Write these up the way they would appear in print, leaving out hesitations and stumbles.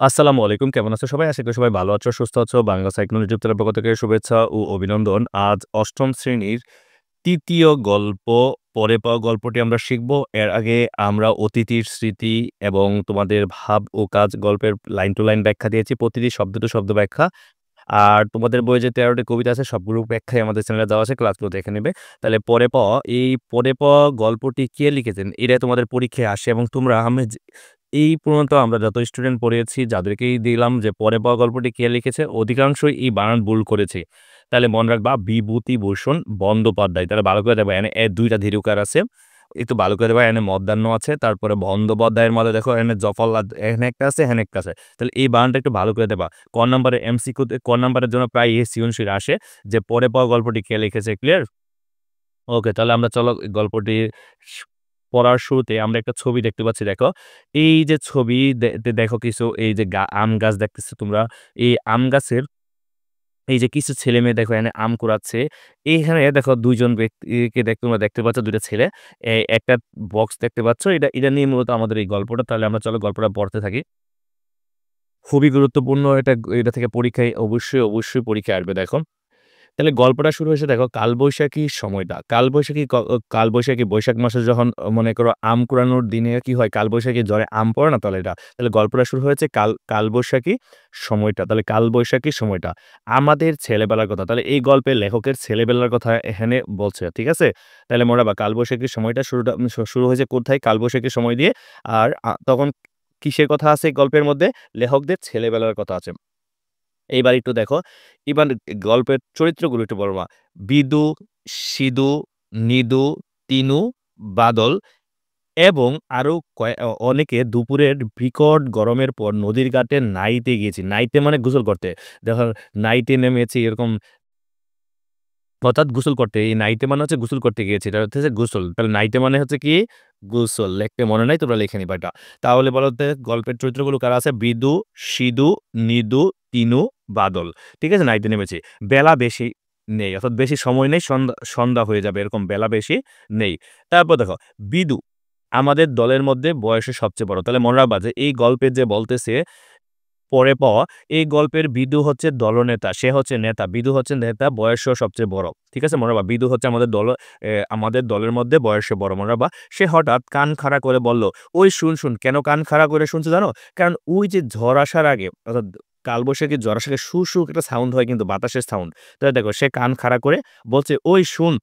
আসসালামু আলাইকুম। কেমন আছো সবাই? আশা করি সবাই ভালো আছো, সুস্থ আছো। বাংলা সাইক্লোন ইউটিউব চ্যানেলের পক্ষ থেকে শুভেচ্ছা ও অভিনন্দন। আজ ৮ম শ্রেণীর ৩য় গল্প পরে পাওয়া গল্পটি আমরা শিখব। এর আগে আমরা অতিথির স্মৃতি এবং তোমাদের ভাব ও কাজ গল্পের লাইন টু লাইন ব্যাখ্যা দিয়েছি। প্রতিটি শব্দ টু শব্দ ব্যাখ্যা। আর তোমাদের বইয়ে যে ১৩ টি কবিতা আছে সবগুলো ব্যাখ্যাই আমাদের চ্যানেলে দেওয়া আছে। ক্লাসগুলো দেখে নিবে। তাহলে পরে পাওয়া এই পরে পাওয়া গল্পটি কে লিখেছেন? এটা তোমাদের পরীক্ষায় আসে এবং তোমরা আমি যে এই পর্যন্ত আমরা যত স্টুডেন্ট পড়িয়েছি যাদেরকেই দিলাম যে পরে পাওয়া গল্পটি কে লিখেছে অধিকাংশই এই বানান ভুল করেছে। তাহলে মনে রাখবা বিভূতিভূষণ বন্দ্যোপাধ্যায়। তাহলে ভালো করে দেখবা এখানে ২ টা ধীরুকার আছে। একটু ভালো করে দেখবা এখানে মধ্যাহ্ন আছে। তারপরে বন্দ্যোপাধ্যায়ের মধ্যে দেখো এখানে জফরলাদ এখানে একটা আছে, এখানে একটা আছে। তাহলে এই বানানটা একটু ভালো করে দেখবা। ক নাম্বারে এমসিকিউতে ক নাম্বারের জন্য প্রায় এই সৃজনশীল আসে যে পরে পাওয়া গল্পটি কে লিখেছে। ক্লিয়ার? ওকে, তাহলে আমরা চলো গল্পটি স পড়ার শুরুতে আমরা একটা ছবি দেখতে পাচ্ছি দেখো। এই যে ছবি দেখো কিছু এই যে আম গাছ দেখতেছো তোমরা। এই আম গাছের এই যে কিছু ছেলেমেয়ে দেখো এখানে আম কুড়াচ্ছে। এইখানে দেখো ২ জন ব্যক্তিকে তোমরা দেখতে পাচ্ছ ২ টা ছেলে। একটা বক্স দেখতে পাচ্ছ। এটা নিয়ে মূলত আমাদের এই গল্পটা। তাহলে আমরা চলো গল্পটা পড়তে থাকি। খুবই গুরুত্বপূর্ণ এটা থেকে পরীক্ষায় অবশ্যই পরীক্ষায় আসবে দেখো। তাহলে গল্পটা শুরু হয়েছে দেখো কালবৈশাখীর সময়টা। কালবৈশাখী বৈশাখ মাসে যখন মনে করো আম কুড়ানোর দিনে কি হয় কালবৈশাখী ঝড়ে আম পড়ে না তাহলে এটা। তাহলে গল্পটা শুরু হয়েছে কালবৈশাখী সময়টা। তাহলে কালবৈশাখী সময়টা। আমাদের ছেলেবেলার কথা। তাহলে এই গল্পের লেখকের ছেলেবেলার কথা এখানে বলছে। ঠিক আছে? তাহলে মনে রাখবা কালবৈশাখীর সময়টা শুরু হয়েছে কোথায়? কালবৈশাখীর সময় দিয়ে। আর তখন কিসের কথা আছে এই গল্পের মধ্যে? লেখকদের ছেলেবেলার কথা আছে। এইবার একটু দেখো, এবার গল্পের চরিত্রগুলো একটু বলবা। বিদু, সিদু, নিদু, তিনু, বাদল এবং আরো অনেকে দুপুরের বিকট গরমের পর নদীর ঘাটে নাইতে গিয়েছি। নাইতে মানে গোসল করতে। দেখো নাইতে নেমেছি এরকম অর্থাৎ গোসল করতে। এই নাইতে মানে হচ্ছে গোসল করতে গিয়েছি। এটা হচ্ছে যে গোসল। তাহলে নাইতে মানে হচ্ছে কি? গোসল। লিখতে মনে নাই তোমরা লিখে নিবা এটা। তাহলে বলো তো গল্পের চরিত্রগুলো কারা আছে? বিদু, সিদু, নিদু, তিনু, বাদল। ঠিক আছে? নাইতে নেমেছি। বেলা বেশি নেই। অর্থাৎ বেশি সময় নেই। সন্ধ্যা হয়ে যাবে। এরকম বেলা বেশি নেই। তারপর দেখো বিদু আমাদের দলের মধ্যে বয়সে সবচেয়ে বড়। তাহলে মনে রাখবা যে এই গল্পে যে বলতেছে পরে পাওয়া এই গল্পের বিদু হচ্ছে দলনেতা। সে হচ্ছে নেতা। বিদু হচ্ছে নেতা, বয়সেও সবচেয়ে বড়। ঠিক আছে? মনে রাখবা বিদু হচ্ছে আমাদের দলের মধ্যে বয়সে বড়। মনে রাখবা সে হঠাৎ কান খাড়া করে বলল, "ওই শুন।" কেন কান খাড়া করে শুনছে জানো? কারণ ওই যে ঝড় আসার আগে অর্থাৎ কালবৈশাখীর ঝড় আসার আগে সু একটা সাউন্ড হয় কিন্তু বাতাসের সাউন্ড। তাহলে দেখো সে কান খাড়া করে বলছে, "ওই শুন।"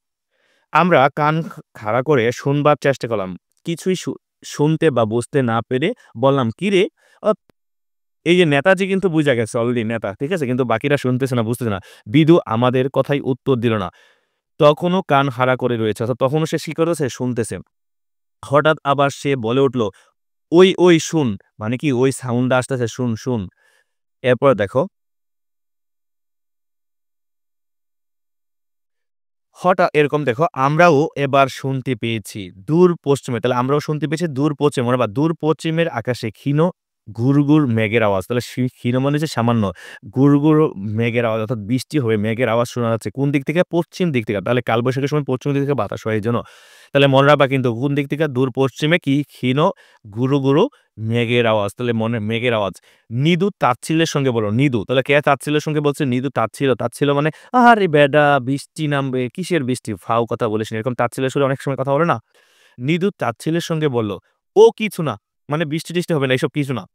আমরা কান খাড়া করে শুনবার চেষ্টা করলাম। কিছুই শুনতে বা বুঝতে না পেরে বললাম, "কিরে?" অ এই যে নেতাজি কিন্তু বুইঝা গেছে অলরেডি নেতা। ঠিক আছে? কিন্তু বাকিরা শুনতেছে না, বুঝতেছে না। বিদু আমাদের কথায় উত্তর দিল না। তখনও কান খাড়া করে রয়েছে। অর্থাৎ তখনও সে কি করেছে? শুনতেছে। হঠাৎ আবার সে বলে উঠল, "ওই শুন।" মানে কি ওই সাউন্ডটা আসতেছে শুন। এরপর দেখো এরকম দেখো আমরাও এবার শুনতে পেয়েছি দূর পশ্চিমে। তাহলে আমরাও শুনতে পেয়েছি দূর পশ্চিমে। মনে বা দূর পশ্চিমের আকাশে ক্ষীণ ঘুরঘুর মেঘের আওয়াজ। তাহলে ক্ষীণ মানে হচ্ছে সামান্য। ঘুরঘুর মেঘের আওয়াজ অর্থাৎ বৃষ্টি হবে মেঘের আওয়াজ শোনা যাচ্ছে। কোন দিক থেকে? পশ্চিম দিক থেকে। তাহলে কালবৈশাখীর সময় পশ্চিম দিক থেকে বাতাস হয় এইজন্য। তাহলে মনে রাখবা কিন্তু কোন দিক থেকে? দূর পশ্চিমে কি ক্ষীণ ঘুরু মেঘের আওয়াজ। তাহলে মেঘের আওয়াজ। নিদু তাচ্ছিল্যের সঙ্গে বলল, নিদু। তাহলে কে তাচ্ছিল্যের সঙ্গে বলছে? নিদু তাচ্ছিল্য মানে আহারে ব্যাডা বৃষ্টি নামবে। কিসের বৃষ্টি? ফাউ কথা বলিস না। এরকম তাচ্ছিল্যের সুরে অনেক সময় কথা বলে না? নিদু তাচ্ছিল্যের সঙ্গে বলল, "ও কিছু না। মানে বৃষ্টি-টিষ্টি হবে না। এসব কিছু না।"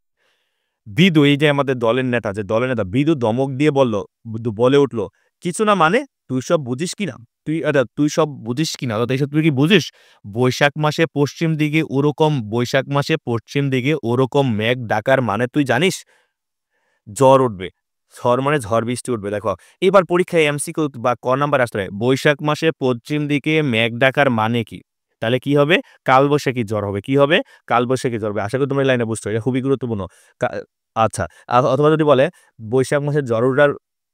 বিদু এই যে আমাদের দলের নেতা বিদু ধমক দিয়ে বলে উঠল, "কিছু না মানে? তুই সব বুঝিস কিনা? তুই সব বুঝিস কিনা? অর্থাৎ এসব তুই কি বুঝিস? বৈশাখ মাসে পশ্চিম দিকে ওরকম মেঘ ডাকার মানে তুই জানিস? ঝড় উঠবে। ঝড় মানে ঝড় বৃষ্টি উঠবে দেখো। এবার পরীক্ষায় এমসিকিউ বা ক নাম্বার আসতে পারে। বৈশাখ মাসে পশ্চিম দিকে মেঘ ডাকার মানে কি? তাহলে কি হবে? কালবৈশাখী ঝড় হবে। কি হবে? কালবৈশাখী ঝড় হবে। আশা করি তোমরা এই লাইনটা বুঝছো। এটা খুবই গুরুত্বপূর্ণ। কা আচ্ছা। অথবা যদি বলে বৈশাখ মাসে ঝড় ওঠার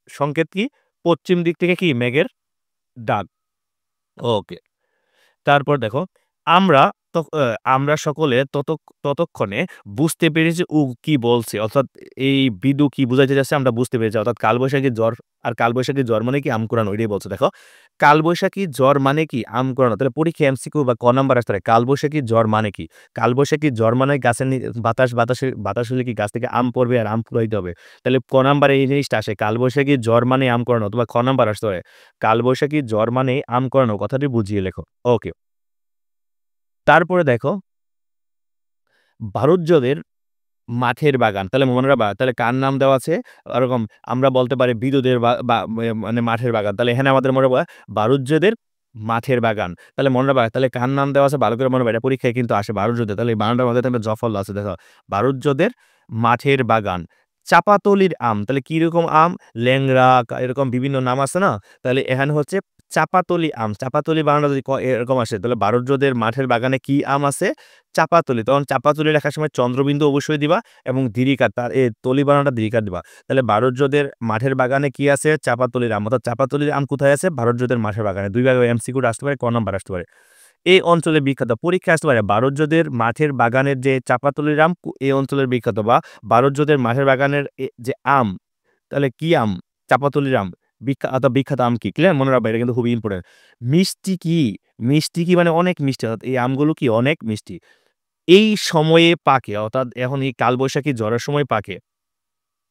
সংকেত কি? পশ্চিম দিক থেকে কি? মেঘের ডাক। ওকে। তারপর দেখো আমরা আমরা সকলে ততক্ষণে বুঝতে পেরেছি ও কি বলছে। অর্থাৎ এই বিদু কি বুঝাইতে চাচ্ছে আমরা বুঝতে পেরেছি। অর্থাৎ কালবৈশাখী জ্বর আর কালবৈশাখী জ্বর মানে কি আম কুড়ানো ওইটাই বলছে। দেখো কালবৈশাখী জ্বর মানে কি আম কুড়ানো। তাহলে পরীক্ষায় এমসিকিউ বা ক নাম্বার আসতে পারে। কালবৈশাখী জ্বর মানে কি? কালবৈশাখী জ্বর মানে গাছের বাতাস হলে কি গাছ থেকে আম পড়বে আর আম কুড়াইতে হবে। তাহলে ক নাম্বারে এই জিনিসটা আসে। কালবৈশাখী জ্বর মানে আম কুড়ানো অথবা খ নাম্বার আসতে পারে। কালবৈশাখী জ্বর মানে আম কুড়ানো কথাটি বুঝিয়ে লেখো। ওকে। তারপরে দেখো ভারতজোদের মাঠের বাগান। তাহলে মনে রাখবা তাহলে কার নাম দেওয়া আছে? ওরকম আমরা বলতে পারি বিদুদের বা বা মানে মাঠের বাগান। তাহলে এখানে আমাদের মনে রাখবা বারুজ্যেদের মাঠের বাগান। তাহলে মনে রাখবা তাহলে কার নাম দেওয়া আছে ভালো করে মনে রাখবা। এটা পরীক্ষায় কিন্তু আসে বারুজ্যদের। তাহলে এই বানানটার মধ্যে একটা জফল আছে দেখো। বারুজ্যদের মাঠের বাগান। চাপাতলির আম। তাহলে কিরকম আম? ল্যাংড়া এরকম বিভিন্ন নাম আছে না? তাহলে এখানে হচ্ছে চাপাতলি আম। চাপাতলি বানানটা যদি এরকম আসে তাহলে বারুজ্যদের মাঠের বাগানে কি আম আছে? চাপাতলি। তখন চাপাতলি লেখার সময় চন্দ্রবিন্দু অবশ্যই দিবা এবং দীর্ঘিকার তার তলি বানানটা দীর্ঘিকার দিবা। তাহলে ভারতজোদের মাঠের বাগানে কি আছে? চাপাতলির আম। অর্থাৎ চাপাতলির আম কোথায় আছে? ভারতজোদের মাঠের বাগানে। ২ ভাবে এমসিকিউ আসতে পারে, ক নাম্বার আসতে পারে। এই অঞ্চলের বিখ্যাত পরীক্ষায় আসতে পারে ভারতজোদের মাঠের বাগানের যে চাপাতলির আম এই অঞ্চলের বিখ্যাত বা ভারতজোদের মাঠের বাগানের যে আম তাহলে কি আম? চাপাতলির আম। বিখ্যাত আম কি? ক্লিয়ার? মনে রাখবা এটা কিন্তু খুবই ইম্পোর্টেন্ট। মিষ্টি কি? মিষ্টি কি মানে অনেক মিষ্টি। অর্থাৎ এই আমগুলো কি অনেক মিষ্টি। এই সময়ে পাকে অর্থাৎ এখন এই কালবৈশাখী ঝড়ের সময় পাকে।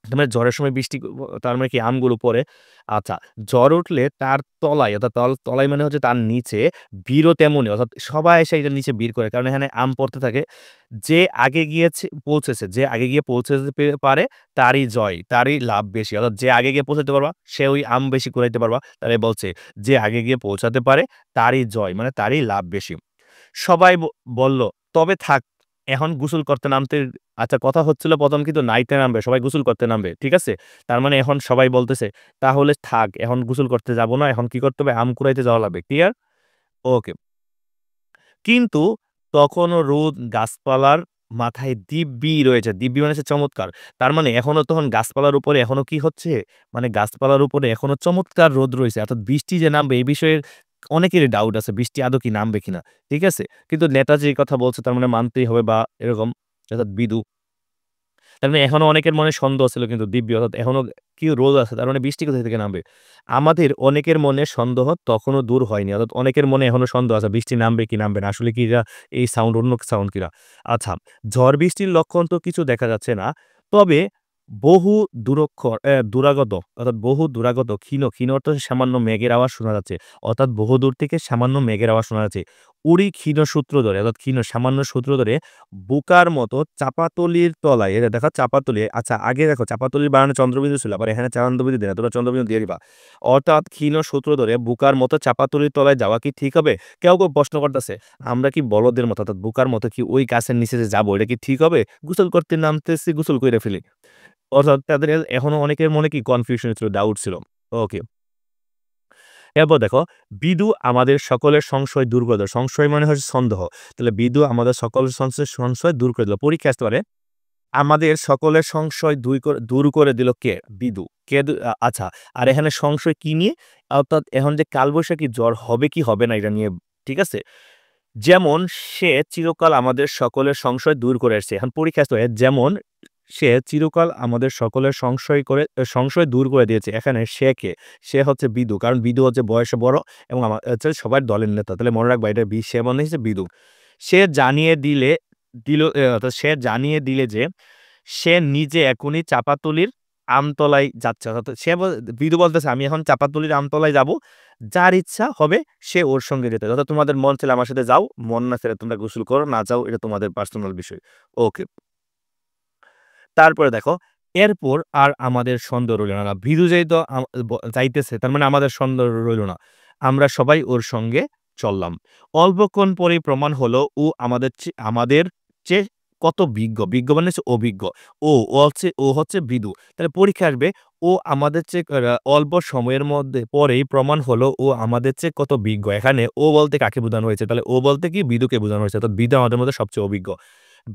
তার মানে ঝড়ের সময় বৃষ্টি তার মানে কি আমগুলো পড়ে। আচ্ছা, ঝড় উঠলে তার তলায় অর্থাৎ তলায় মানে হচ্ছে তার নিচে ভিড়ও তেমনি অর্থাৎ সবাই এসে এটার নিচে ভিড় করে। কারণ এখানে আম পড়তে থাকে। যে আগে পৌঁছেছে, যে আগে গিয়ে পৌঁছাতে পারে তারই জয়, তারই লাভ বেশি। অর্থাৎ যে আগে গিয়ে পৌঁছাতে পারবা সে ওই আম বেশি কুড়াইতে পারবা। তাই বলছে যে আগে গিয়ে পৌঁছাতে পারে তারই জয় মানে তারই লাভ বেশি। সবাই বলল, "তবে থাক, এখন গোসল করতে নামতে।" আচ্ছা কথা হচ্ছিল ১ম কিন্তু নাইতে নামবে, সবাই গোসল করতে নামবে। ঠিক আছে? তার মানে এখন সবাই বলতেছে, "তাহলে থাক, এখন গোসল করতে যাব না। এখন কি করতে হবে? আম কুড়াইতে যাওয়া লাগবে।" ক্লিয়ার? ওকে। কিন্তু তখনও রোদ গাছপালার মাথায় দিব্যি রয়েছে। দিব্যি মানে হচ্ছে চমৎকার। তার মানে এখনো তখন গাছপালার উপরে এখনো কি হচ্ছে? মানে গাছপালার উপরে এখনো চমৎকার রোদ রয়েছে। অর্থাৎ বৃষ্টি যে নামবে এই বিষয়ে অনেকেরই ডাউট আছে। বৃষ্টি আদৌ কি নামবে কিনা? ঠিক আছে? কিন্তু নেতাজি এই কথা বলছে তার মানে মানতেই হবে বা এরকম অর্থাৎ বিদু তার মানে এখনো অনেকের মনে সন্দেহ ছিল কিন্তু দিব্যি অর্থাৎ এখনো কি রোদ আছে তার মানে বৃষ্টি কোথা থেকে নামবে? আমাদের অনেকের মনে সন্দেহ তখনও দূর হয়নি। অর্থাৎ অনেকের মনে এখনো সন্দেহ আছে বৃষ্টি নামবে কি নামবে না। আসলে কি এরা এই সাউন্ড অন্য সাউন্ড কিনা? আচ্ছা, ঝড় বৃষ্টির লক্ষণ তো কিছু দেখা যাচ্ছে না। তবে বহু দুরাগত অর্থাৎ বহু দুরাগত ক্ষীণ অর্থ সামান্য মেঘের আওয়াজ শোনা যাচ্ছে। অর্থাৎ বহুদূর থেকে সামান্য মেঘের আওয়াজ শোনা যাচ্ছে। ওরই ক্ষীণ সূত্র ধরে অর্থাৎ ক্ষীণ সামান্য সূত্র ধরে বুকার মতো চাপাতলির তলায় এটা দেখো চাপাতলি আচ্ছা আগে দেখো চাপাতলির বানানে চন্দ্রবিন্দু ছিল আবার এখানে চন্দ্রবিন্দু দেয় না তোমরা চন্দ্রবিন্দু দিয়ে দিবা অর্থাৎ ক্ষীণ সূত্র ধরে বুকার মতো চাপাতলির তলায় যাওয়া কি ঠিক হবে কেউ প্রশ্ন করতেছে আমরা কি বলদের মতো অর্থাৎ বুকার মতো কি ওই গাছের নিচে যে যাবো এটা কি ঠিক হবে গোসল করতে নামতেছি গোসল করে ফেলি অর্থাৎ তাদের এখনো অনেকের মনে কি কনফিউশন ছিল ডাউট ছিল ওকে এরপর দেখো বিদু আমাদের সকলের সংশয় দূর করে দিল সংশয় মানে হচ্ছে সন্দেহ তাহলে বিদু আমাদের সকলের সংশয় দূর করে দিল পরীক্ষা আসতে পারে আমাদের সকলের সংশয় দূর করে দিল কে? বিদু। আচ্ছা। আর এখানে সংশয় কি নিয়ে? অর্থাৎ এখন যে কালবৈশাখী ঝড় হবে কি হবে না এটা নিয়ে। ঠিক আছে? যেমন সে চিরকাল আমাদের সকলের সংশয় দূর করে এসেছে। এখন পরীক্ষা আসতে পারে যেমন সে চিরকাল আমাদের সকলের সংশয় দূর করে দিয়েছে। এখানে সে কে? সে হচ্ছে বিদু। কারণ বিদু হচ্ছে বয়সে বড় এবং হচ্ছে সবার দলের নেতা। তাহলে মনে রাখবা এটা সে মানে হচ্ছে বিদু। সে জানিয়ে দিলে অর্থাৎ সে জানিয়ে দিলে যে সে নিজে এখনই চাপাতলির আমতলায় যাচ্ছে। অর্থাৎ বিধু বলতেছে, "আমি এখন চাপাতলির আমতলায় যাবো। যার ইচ্ছা হবে সে ওর সঙ্গে যেতে। অর্থাৎ তোমাদের মন চাইলে আমার সাথে যাও, মন না চাইলে তোমরা গোসল করো, না যাও এটা তোমাদের পার্সোনাল বিষয়।" ওকে। তারপরে দেখো, এরপর আর আমাদের সন্দেহ রইল না। ভিদু যেহেতু যাইতেছে তার মানে আমাদের সন্দেহ রইল না। আমরা সবাই ওর সঙ্গে চললাম। অল্পক্ষণ পরেই প্রমাণ হলো আমাদের চেয়ে কত বিজ্ঞ। বিজ্ঞ মানে হচ্ছে অভিজ্ঞ। ও হচ্ছে বিদু। তাহলে পরীক্ষায় আসবে ও আমাদের চেয়ে অল্প সময়ের মধ্যে পরেই প্রমাণ হলো ও আমাদের চেয়ে কত বিজ্ঞ। এখানে ও বলতে কাকে বোঝানো হয়েছে? তাহলে ও বলতে কি বিদুকে বোঝানো হয়েছে। অর্থাৎ বিদু আমাদের মধ্যে সবচেয়ে অভিজ্ঞ।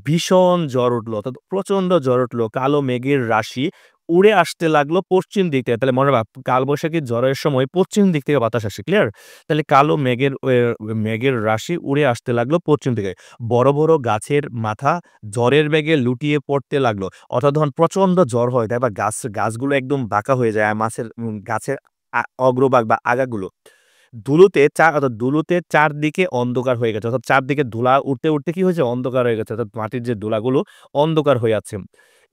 ভীষণ ঝড় উঠল অর্থাৎ প্রচন্ড ঝড় উঠল। কালো মেঘের রাশি উড়ে আসতে লাগলো পশ্চিম দিক থেকে। তাহলে মনে রাখবা কালবৈশাখী ঝড়ের সময় পশ্চিম দিক থেকে বাতাস আসে। ক্লিয়ার? তাহলে কালো মেঘের রাশি উড়ে আসতে লাগলো পশ্চিম দিকে। বড়, বড় গাছের মাথা ঝড়ের বেগে লুটিয়ে পড়তে লাগলো। অর্থাৎ যখন প্রচন্ড ঝড় হয়, তাই বা গাছগুলো একদম বাঁকা হয়ে যায়। আর গাছের অগ্রভাগ বা আগাগুলো ধুলোতে চারদিকে অন্ধকার হয়ে গেছে। অর্থাৎ চারদিকে ধুলা উড়তে, উড়তে কি হয়েছে? অন্ধকার হয়ে গেছে। অর্থাৎ মাটির যে ধুলাগুলো অন্ধকার হয়ে আছে।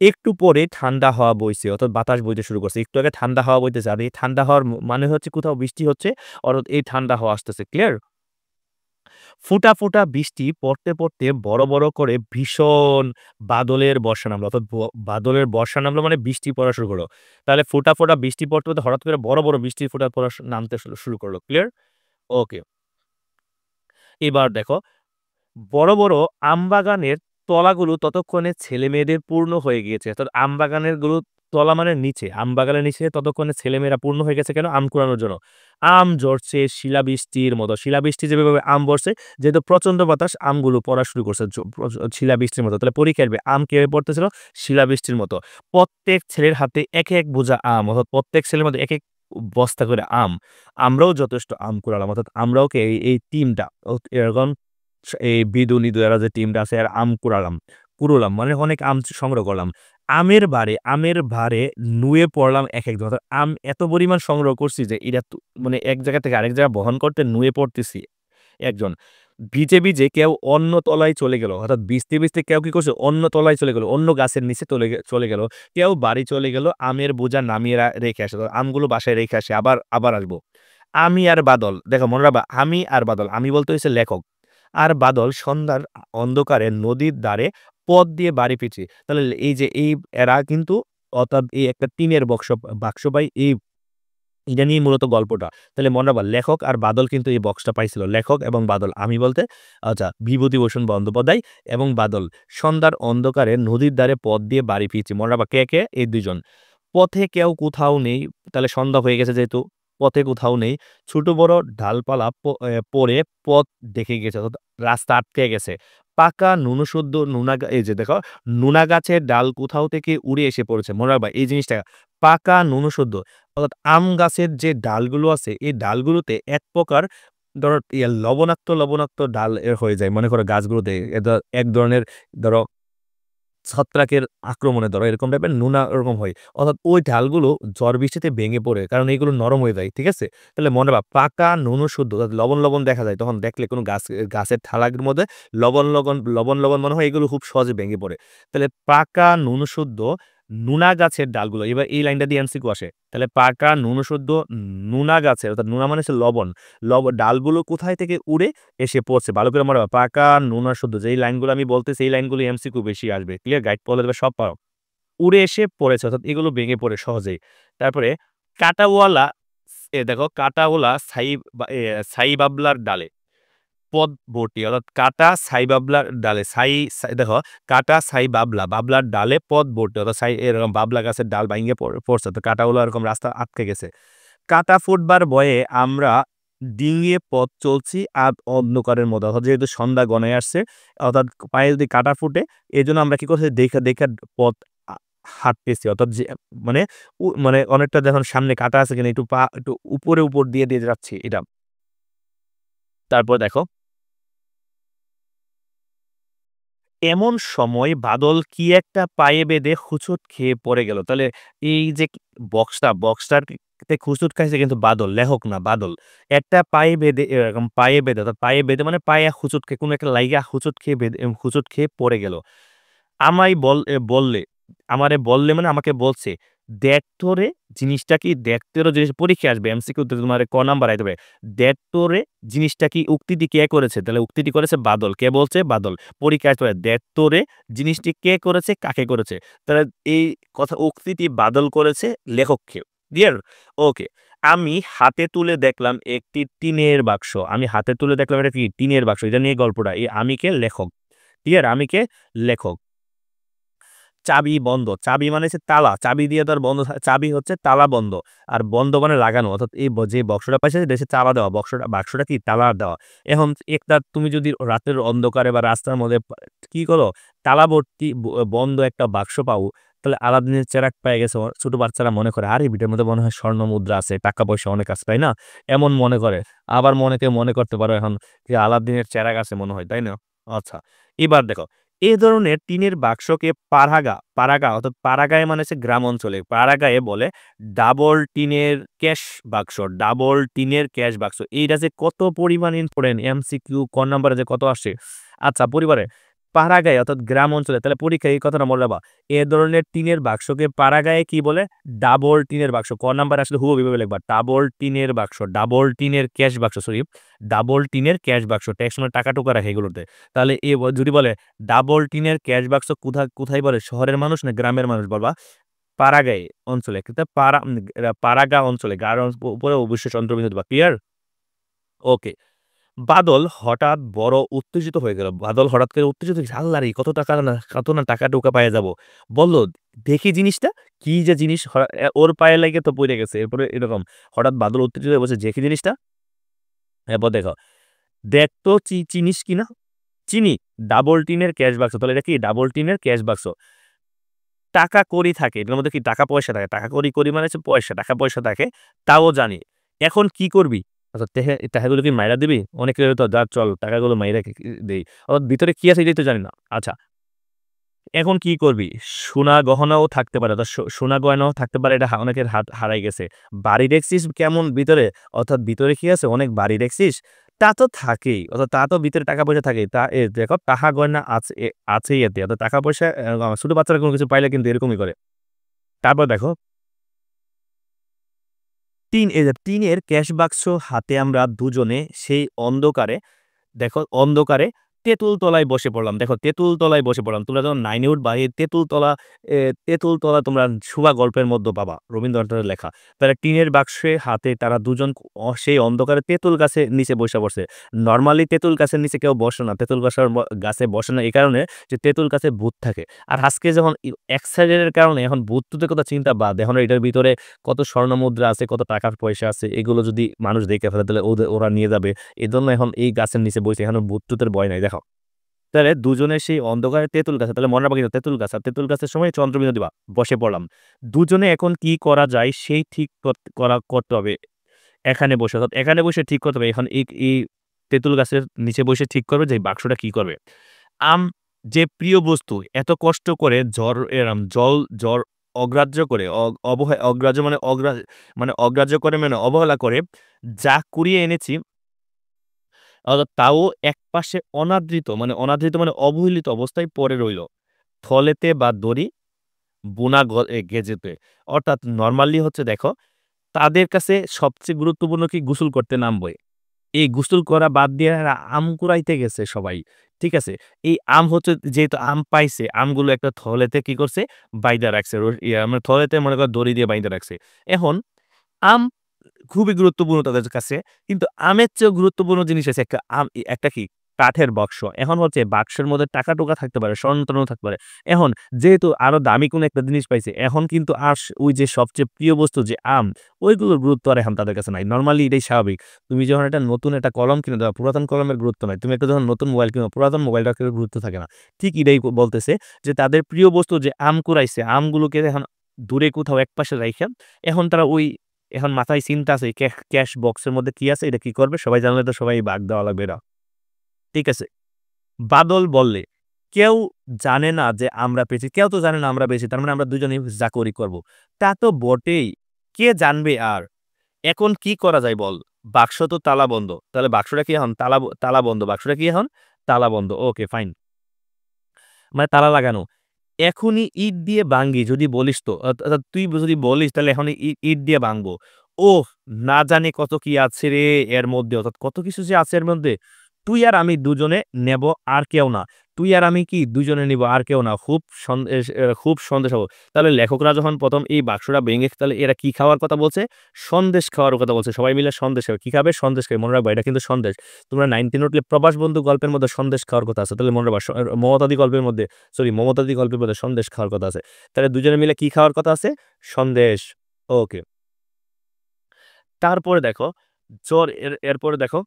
একটু পরে ঠান্ডা হাওয়া বইছে। অর্থাৎ বাতাস বইতে শুরু করছে। একটু আগে ঠান্ডা হাওয়া বইতেছে। আর এই ঠান্ডা হাওয়ার মানে হচ্ছে কোথাও বৃষ্টি হচ্ছে। অর্থাৎ এই ঠান্ডা হাওয়া আসতেছে। ক্লিয়ার? ফোঁটা, ফোঁটা বৃষ্টি পড়তে, পড়তে বড়, বড় করে ভীষণ বাদলের বর্ষা নামলো। অর্থাৎ বাদলের বর্ষা নামলো মানে বৃষ্টি পড়া শুরু করলো। তাহলে ফোঁটা, ফোঁটা বৃষ্টি পড়তে, পড়তে হঠাৎ করে বড়, বড় বৃষ্টির ফোঁটা পড়া নামতে শুরু করলো। ক্লিয়ার? ওকে। এবার দেখো বড়, বড় আমবাগানের তলাগুলো ততক্ষণে ছেলেমেয়েদের পূর্ণ হয়ে গিয়েছে। অর্থাৎ আমবাগানের তলা মানে নিচে। আমবাগানের নিচে ততক্ষণে ছেলেমেয়েরা পূর্ণ হয়ে গেছে কেন? আম কুড়ানোর জন্য। আম ঝরছে শিলাবৃষ্টির মতো। শিলাবৃষ্টি যেভাবে আম পড়ছে, যেহেতু প্রচন্ড বাতাস আমগুলো পড়া শুরু করছে শিলাবৃষ্টির মতো। তাহলে পরীক্ষায় আসবে আম কিভাবে পড়তেছিল? শিলাবৃষ্টির মতো। প্রত্যেক ছেলের হাতে এক, এক বোঝা আম। অর্থাৎ প্রত্যেক ছেলের মধ্যে এক, এক বস্তা করে আম। আমরাও যথেষ্ট আম কুড়ালাম। অর্থাৎ আমরাও এই টিমটা এরকম এই বিদুনি এরা যে টিমটা আছে এর আম কুড়োলাম মানে অনেক আম সংগ্রহ করলাম। আমের ভারে নুয়ে পড়লাম একেকজন। অর্থাৎ আম এত পরিমাণ সংগ্রহ করছি যে এটা মানে এক জায়গা থেকে আরেক জায়গায় বহন করতে নুয়ে পড়তেছি একজন। ভিজে, ভিজে কেউ অন্য তলায় চলে গেল। অর্থাৎ ভিজতে, ভিজতে কেউ কি করছে? অন্য তলায় চলে গেল। অন্য গাছের নিচে চলে গেল। কেউ বাড়ি চলে গেল আমের বোঝা নামিয়ে রেখে আসে। আমগুলো বাসায় রেখে আসে। আবার আসবো। আমি আর বাদল দেখো মনে রাখবা আমি আর বাদল। আমি বলতে হইছে লেখক। আর বাদল সন্ধ্যার অন্ধকারে নদীর ধারে পথ দিয়ে বাড়ি ফিরছি। তাহলে এই যে এরা কিন্তু অর্থাৎ এই একটা টিনের বাক্স পাই এটা নিয়ে মূলত গল্পটা। তাহলে মনে রাখবা লেখক আর বাদল কিন্তু এই বক্সটা পাইছিল। লেখক এবং বাদল। আমি বলতে আচ্ছা বিভূতিভূষণ বন্দ্যোপাধ্যায় এবং বাদল সন্ধ্যার অন্ধকারে নদীর ধারে পথ দিয়ে বাড়ি ফিরছি। মনে রাখবা কে, কে? এই ২ জন। পথে কেউ কোথাও নেই। তাহলে সন্ধ্যা হয়ে গেছে যেহেতু পথে কোথাও নেই। ছোট বড় ডালপালা পড়ে পথ দেখে গেছে। অর্থাৎ রাস্তা আটকে গেছে। পাকা নুনশুদ্ধ এই যে দেখো নুনা গাছের ডাল কোথাও থেকে উড়ে এসে পড়েছে। মনে রাখবা এই জিনিসটা পাকা নুনশুদ্ধ। অর্থাৎ আম গাছের যে ডালগুলো আছে এই ডালগুলোতে এক প্রকার ধরো লবণাক্ত, লবণাক্ত ডাল হয়ে যায়। মনে করো গাছগুলোতে এক ধরনের ধরো ছত্রাকের আক্রমণে ধরো এরকম টাইপের নোনা ওরকম হয়। অর্থাৎ ওই ডালগুলো ঝড় বৃষ্টিতে ভেঙে পড়ে। কারণ এগুলো নরম হয়ে যায়। ঠিক আছে? তাহলে মনে রাখবা পাকা নুন শুদ্ধ অর্থাৎ লবণ, লবণ দেখা যায়। তখন দেখলে কোনো গাছের ঠালার মধ্যে লবণ মনে হয় এগুলো খুব সহজে ভেঙে পড়ে। তাহলে পাকা নুন শুদ্ধ নুনা গাছের ডালগুলো এবার এই লাইনটা দিয়ে এমসিকিউ আসে। তাহলে পাকা নুন শুদ্ধ নুনা গাছের অর্থাৎ নুনা মানে হচ্ছে লবণ। ডালগুলো কোথায় থেকে উড়ে এসে পড়ছে। ভালো করে মনে রাখবা পাকা নুনা শুদ্ধ যেই লাইনগুলো আমি বলতেছি এই লাইনগুলো এমসিকিউ বেশি আসবে। ক্লিয়ার? গাইড পড়লে দেখবে সব পারো। উড়ে এসে পড়েছে অর্থাৎ এগুলো ভেঙে পড়ে সহজেই। তারপরে কাঁটাওয়ালা দেখো কাঁটাওয়ালা ছাই বাবলার ডালে পদ ভর্তি অর্থাৎ কাটা ছাই বাবলার ডালে দেখো কাটা ছাই বাবলার ডালে পদ ভর্তি অর্থাৎ এরকম বাবলা গাছের ডাল ভাঙিয়ে পড়ছে তো কাঁটাগুলো এরকম রাস্তা আটকে গেছে। কাঁটা ফুটবার ভয়ে আমরা ডিঙিয়ে পথ চলছি আর অন্ধকারের মধ্যে অর্থাৎ যেহেতু সন্ধ্যা গণায় আসছে অর্থাৎ পায়ে যদি কাঁটা ফুটে এই জন্য আমরা কি করছি দেখে দেখে পথ হাঁটতেছি অর্থাৎ যে মানে মানে অনেকটা যখন সামনে কাঁটা আছে কিনা একটু পা একটু উপর দিয়ে দিয়ে যাচ্ছি এটা। তারপর দেখো এমন সময় বাদল কি একটা পায়ে বেঁধে হোঁচট খেয়ে পড়ে গেল। তাহলে এই যে বক্সটার তে হোঁচট খাইছে কিন্তু বাদল, লেখক না বাদল। একটা পায়ে বেঁধে এরকম পায়ে বেঁধে অর্থাৎ পায়ে বেঁধে মানে পায়ে হোঁচট খেয়ে কোনো একটা লাইগা হোঁচট খেয়ে পড়ে গেল। আমায় বল এ বললে আমারে বললে মানে আমাকে বলছে, "দেখ তো রে জিনিসটা কি? দেখ তো রে" জিনিস পরীক্ষায় আসবে এমসিকিউতে তোমারে ক নাম্বার আইতে পারে। "দেখ তো রে জিনিসটা কি?" উক্তিটি কে করেছে? তাহলে উক্তিটি করেছে বাদল। কে বলছে? বাদল। পরীক্ষায় আসতে পারে, "দেখ তো রে জিনিসটি কে করেছে? কাকে করেছে?" তাহলে এই উক্তিটি বাদল করেছে লেখককে। ক্লিয়ার? ওকে। আমি হাতে তুলে দেখলাম একটি টিনের বাক্স। আমি হাতে তুলে দেখলাম এটা কি? টিনের বাক্স। এটা নিয়ে গল্পটা। এই আমি কে? লেখক। ক্লিয়ার? আমি কে? লেখক। চাবি বন্ধ। চাবি মানে হচ্ছে তালা। চাবি দিয়ে তো আর বন্ধ চাবি হচ্ছে তালা বন্ধ। আর বন্ধ মানে লাগানো। অর্থাৎ এই যে বক্সটা পাইছে দেশে তালা দেওয়া। বাক্সটা কি তালা দেওয়া। এখন একটা তুমি যদি রাতের অন্ধকারে বা রাস্তার মধ্যে কি করো? তালা ভর্তি বন্ধ একটা বাক্স পাও। তাহলে আলাদিনের চেরাগ পেয়ে গেছে ছোট বাচ্চারা মনে করে আরে বিটার মধ্যে মনে হয় স্বর্ণ মুদ্রা আছে, টাকা পয়সা অনেক আছে, তাই না? এমন মনে করে। আবার কেউ মনে করতে পারো এখন যে আলাদিনের চেরাগ আছে মনে হয়, তাই না? আচ্ছা, এবার দেখো এ ধরনের টিনের বাক্সকে পারাগা অর্থাৎ পাড়াগাঁয়ে মানে হচ্ছে গ্রাম অঞ্চলে, পাড়াগাঁয়ে বলে ডাবল টিনের ক্যাশ বাক্স। এইটা যে কত পরিমাণ ইম্পর্টেন্ট, এমসিকিউ ক নাম্বারে যে কত আসছে। আচ্ছা, পরিবারে পাড়াগাঁয়ে অর্থাৎ গ্রাম অঞ্চলে, তাহলে পরীক্ষায় এই কথাটা মনে রাখবা। এ ধরনের টিনের বাক্সকে পাড়াগাঁয়ে কি বলে? ডাবল টিনের বাক্স। ক নাম্বার আসলে হুবহু লিখবা ডাবল টিনের বাক্স, ডাবল টিনের ক্যাশ বাক্স, সরি ডাবল টিনের ক্যাশ বাক্স। ট্যাক্স মানে টাকা টুকা রাখে এগুলোতে। তাহলে যদি বলে ডাবল টিনের ক্যাশ বাক্স কোথায় কোথায় বলে, শহরের মানুষ না গ্রামের মানুষ বলবা? পাড়াগাঁয়ে অঞ্চলে, কিন্তু পাড়াগা অঞ্চলে, গার উপরে অবশ্যই চন্দ্রবিন্দু দিবা। ক্লিয়ার? ওকে। বাদল হঠাৎ বড় উত্তেজিত হয়ে গেল। বাদল হঠাৎ করে উত্তেজিত হয়েছে। আল্লাহরে! কত না টাকা টোকা পাইয়া যাবো। বলল, "দেখি জিনিসটা।" কি যে জিনিস ওর পায়ে লেগে তো পইড়া গেছে। এরপরে এরকম হঠাৎ বাদল উত্তেজিত হয়ে বলছে, "দেখি জিনিসটা?" এরপর দেখো, "দেখ তো চিনিস কিনা?" "চিনি।" ডাবল টিনের ক্যাশ বাক্স। তাহলে এটা কি? ডাবল টিনের ক্যাশ বাক্স। টাকা কড়ি থাকে। এটার মধ্যে কি টাকা পয়সা থাকে। টাকা কড়ি মানে হচ্ছে পয়সা, টাকা পয়সা থাকে। তাও জানি। এখন কি করবি? আচ্ছা, টাকাগুলো কি মাইরা দিবি? অনেকে তো যা চল টাকাগুলো মাইরা দেই। ওর ভিতরে কি আছে এটাই তো জানি না। আচ্ছা, এখন কি করবি? সোনা গহনাও থাকতে পারে। অর্থাৎ সোনা গয়নাও থাকতে পারে। এটা অনেকের হাত হারাই গেছে। বাড়ি দেখছিস কেমন ভিতরে? অর্থাৎ ভিতরে কি আছে? অনেক বাড়ি দেখছিস? তা তো থাকেই। অর্থাৎ তা তো ভিতরে টাকা পয়সা থাকেই। দেখো টাকা গয়না আছেই এতে। অর্থাৎ টাকা পয়সা ছোট বাচ্চারা কোনো কিছু পাইলে কিন্তু এরকমই করে। তারপর দেখো টিনের ক্যাশ বাক্স হাতে আমরা দুজনে সেই অন্ধকারে, দেখো অন্ধকারে তেঁতুল তলায় বসে পড়লাম। দেখো তেঁতুল তলায় বসে পড়লাম। তোমরা যখন 9 এ উঠবা এই তেঁতুল তলা তোমরা সুভা গল্পের মধ্যে পাবা। রবীন্দ্রনাথের লেখা। তারা টিনের বাক্সে হাতে তারা দুজন সেই অন্ধকারে তেঁতুল গাছের নিচে বইসা পড়ছে। নরমালি তেঁতুল গাছের নিচে কেউ বসে না। তেঁতুল গাছে বসে না এই কারণে যে তেঁতুল গাছে ভূত থাকে। আর আজকে যখন অ্যাক্সিডেন্ট এর কারণে এখন ভূত-টুতের কথা চিন্তা বাদ। এখন এটার ভিতরে কত স্বর্ণমুদ্রা আছে, কত টাকা পয়সা আছে, এগুলো যদি মানুষ দেখে ফেলে তাহলে ওরা নিয়ে যাবে। এজন্য এখন এই গাছের নিচে বইছে। এখন ভূত-টুতের ভয় নাই। দেখো। তাহলে দুজনে সেই অন্ধকারে তেঁতুল গাছে, তাহলে মনে রাখবা কিন্তু তেঁতুল গাছ। আর তেঁতুল গাছের সময় চন্দ্রবিন্দু দিবা। বসে পড়লাম। দুজনে এখন কি করা যায় সেই ঠিক করতে হবে। এখানে বসে, অর্থাৎ এখানে বসে ঠিক করতে হবে। এখন এই তেঁতুল গাছের নিচে বসে ঠিক করবে যে এই বাক্সটা কি করবে। আম যে প্রিয় বস্তু এত কষ্ট করে জল অগ্রাহ্য করে অগ্রাহ্য মানে অগ্রাহ্য করে মানে অবহেলা করে যা কুড়িয়ে এনেছি, তাও একপাশে অনাদৃত মানে অবহেলিত অবস্থায় পড়ে রইল। থলেতে বা দড়ি বোনা গেজেতে। অর্থাৎ নরমালি হচ্ছে দেখো, তাদের কাছে সবচেয়ে গুরুত্বপূর্ণ কি গোসল করতে নামবে। এই গোসল করা বাদ দিয়ে এরা আম কুড়াইতে গেছে সবাই। ঠিক আছে? এই আম হচ্ছে যেহেতু আম পাইছে, আমগুলো একটা থলেতে কি করছে? বাইন্ধা রাখছে। মানে থলেতে মনে করো দড়ি দিয়ে বাইন্ধা রাখছে। এখন আম খুবই গুরুত্বপূর্ণ তাদের কাছে। কিন্তু আমের চেয়েও গুরুত্বপূর্ণ জিনিস আছে একটা কি? কাঠের বাক্স। এখন হচ্ছে বাক্সের মধ্যে টাকা-টুকা থাকতে পারে, স্বর্ণ-টর্ণ থাকতে পারে। এখন যেহেতু আরো দামি কোনো একটা জিনিস পাইছে, এখন কিন্তু আর ওই যে সবচেয়ে প্রিয় বস্তু যে আম, ওইগুলোর গুরুত্ব আর এখন তাদের কাছে নাই। নরমালি এটাই স্বাভাবিক। তুমি যখন একটা নতুন একটা কলম কিনে দেবা, পুরাতন কলমের গুরুত্ব নাই। তুমি একটা যখন নতুন মোবাইল কিনো, পুরাতন মোবাইলটার গুরুত্ব থাকে না। ঠিক এটাই বলতেছে যে তাদের প্রিয় বস্তু যে আম কুড়াইছে, আমগুলোকে এখন দূরে কোথাও একপাশে রাইখা এখন তারা এখন মাথায় চিন্তা আছে ক্যাশ বক্সের মধ্যে কি আছে, এটা কি করবে? সবাই জানলে তো সবাই বাগ দেওয়া লাগবে এটা। ঠিক আছে? বাদল বললে, "কেউ জানে না যে আমরা পেয়েছি।" কেউ তো জানে না আমরা পেয়েছি। তার মানে আমরা দুজনেই চাকরি করব। তা তো বটেই। কে জানবে আর? এখন কি করা যায় বল? বাক্স তো তালা বন্ধ। তাহলে বাক্সটা কি এখন তালা বন্ধ। বাক্সটা কি এখন? তালা বন্ধ। Okay fine. মানে তালা লাগানো। এখনই ইট দিয়ে ভাঙ্গি যদি বলিস তো। অর্থাৎ তুই যদি বলিস তাহলে এখনই ইট দিয়ে ভাঙবো। ওহ! না জানি কত কি আছে রে এর মধ্যে। অর্থাৎ কত কিছু যে আছে এর মধ্যে। তুই আর আমি দুজনে নেব, আর কেউ না। তুই আর আমি কি দুজনে নিব, আর কেউ না। খুব সন্দেশ হবো। তাহলে লেখকরা যখন ১ম এই বাক্সটা ভেঙে তাহলে এরা কি খাওয়ার কথা বলছে? সন্দেশ খাওয়ার কথা বলছে। সবাই মিলে সন্দেশ খাবে। কি খাবে? সন্দেশ খাবে। মনে রাখবা এটা কিন্তু সন্দেশ। তোমরা 9-10 উঠলে প্রবাস বন্ধু গল্পের মধ্যে সন্দেশ খাওয়ার কথা আছে। তাহলে মনে রাখবা মমতাদি গল্পের মধ্যে, মমতাদি গল্পের মধ্যে সন্দেশ খাওয়ার কথা আছে। তাহলে দুজনে মিলে কি খাওয়ার কথা আছে? সন্দেশ। ওকে। তারপরে দেখো, এরপরে দেখো